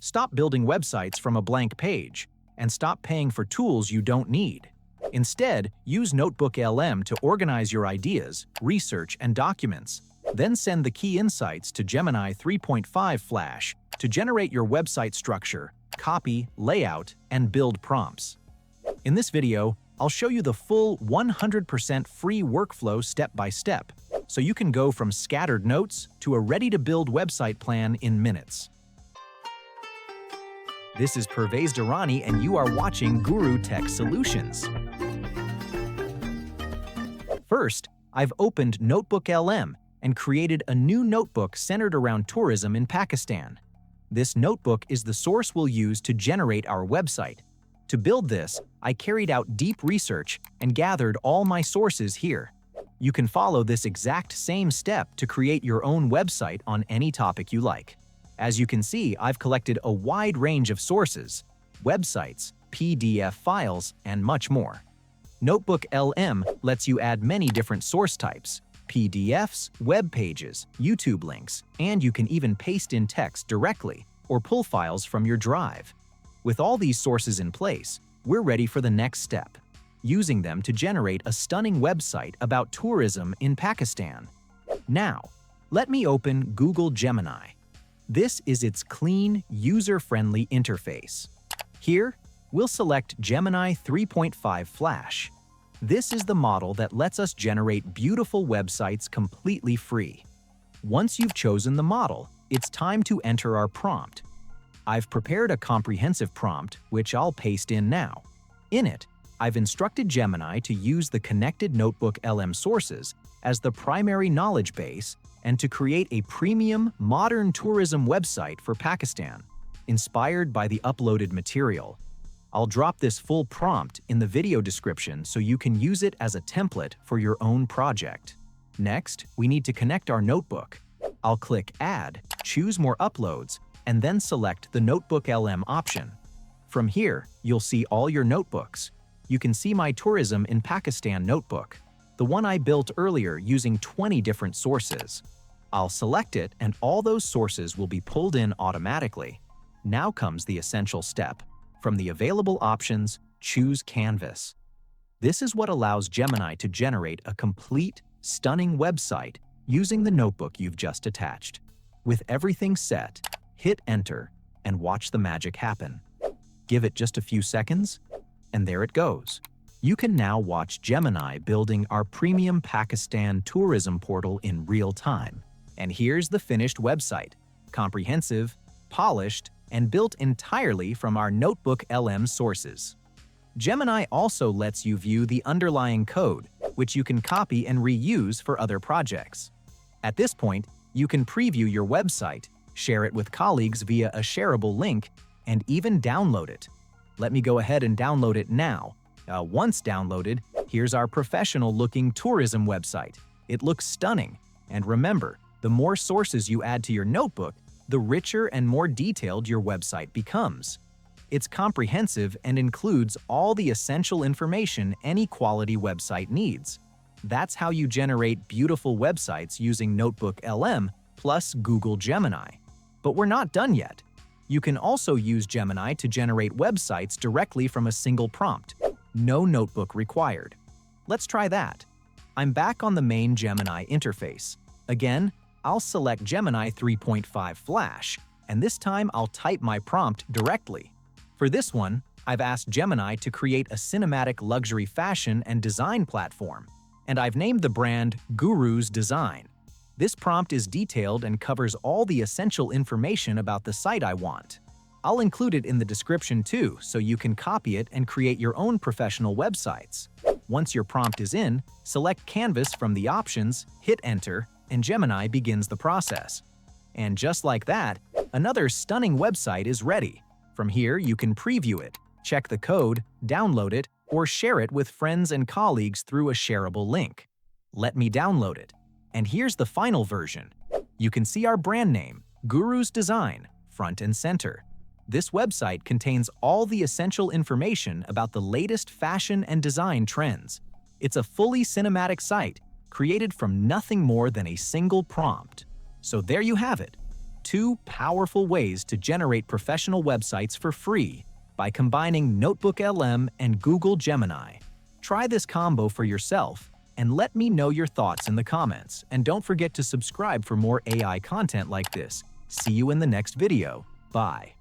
Stop building websites from a blank page, and stop paying for tools you don't need. Instead, use NotebookLM to organize your ideas, research, and documents. Then send the key insights to Gemini 3.5 Flash to generate your website structure, copy, layout, and build prompts. In this video, I'll show you the full 100% free workflow step by step, so you can go from scattered notes to a ready-to-build website plan in minutes. This is Pervez Durrani, and you are watching Guru Tech Solutions. First, I've opened NotebookLM and created a new notebook centered around tourism in Pakistan. This notebook is the source we'll use to generate our website. To build this, I carried out deep research and gathered all my sources here. You can follow this exact same step to create your own website on any topic you like. As you can see, I've collected a wide range of sources, websites, PDF files, and much more. NotebookLM lets you add many different source types, PDFs, web pages, YouTube links, and you can even paste in text directly or pull files from your drive. With all these sources in place, we're ready for the next step, using them to generate a stunning website about tourism in Pakistan. Now, let me open Google Gemini. This is its clean, user-friendly interface. Here, we'll select Gemini 3.5 Flash. This is the model that lets us generate beautiful websites completely free. Once you've chosen the model, it's time to enter our prompt. I've prepared a comprehensive prompt, which I'll paste in now. In it, I've instructed Gemini to use the connected NotebookLM sources as the primary knowledge base and to create a premium, modern tourism website for Pakistan, inspired by the uploaded material. I'll drop this full prompt in the video description so you can use it as a template for your own project. Next, we need to connect our notebook. I'll click Add, choose More Uploads, and then select the NotebookLM option. From here, you'll see all your notebooks. You can see my Tourism in Pakistan notebook, the one I built earlier using 20 different sources. I'll select it and all those sources will be pulled in automatically. Now comes the essential step. From the available options, choose Canvas. This is what allows Gemini to generate a complete, stunning website using the notebook you've just attached. With everything set, hit Enter and watch the magic happen. Give it just a few seconds, and there it goes. You can now watch Gemini building our premium Pakistan tourism portal in real time. And here's the finished website, comprehensive, polished, and built entirely from our NotebookLM sources. Gemini also lets you view the underlying code, which you can copy and reuse for other projects. At this point, you can preview your website, share it with colleagues via a shareable link, and even download it. Let me go ahead and download it now. Once downloaded, here's our professional-looking tourism website. It looks stunning. And remember, the more sources you add to your notebook, the richer and more detailed your website becomes. It's comprehensive and includes all the essential information any quality website needs. That's how you generate beautiful websites using NotebookLM plus Google Gemini. But we're not done yet. You can also use Gemini to generate websites directly from a single prompt. No notebook required. Let's try that. I'm back on the main Gemini interface. Again, I'll select Gemini 3.5 Flash, and this time I'll type my prompt directly. For this one, I've asked Gemini to create a cinematic luxury fashion and design platform, and I've named the brand Guru's Design. This prompt is detailed and covers all the essential information about the site I want. I'll include it in the description too, so you can copy it and create your own professional websites. Once your prompt is in, select Canvas from the options, hit Enter, and Gemini begins the process. And just like that, another stunning website is ready. From here, you can preview it, check the code, download it, or share it with friends and colleagues through a shareable link. Let me download it. And here's the final version. You can see our brand name, Guru's Design, front and center. This website contains all the essential information about the latest fashion and design trends. It's a fully cinematic site, created from nothing more than a single prompt. So there you have it. two powerful ways to generate professional websites for free by combining NotebookLM and Google Gemini. Try this combo for yourself and let me know your thoughts in the comments. And don't forget to subscribe for more AI content like this. See you in the next video. Bye.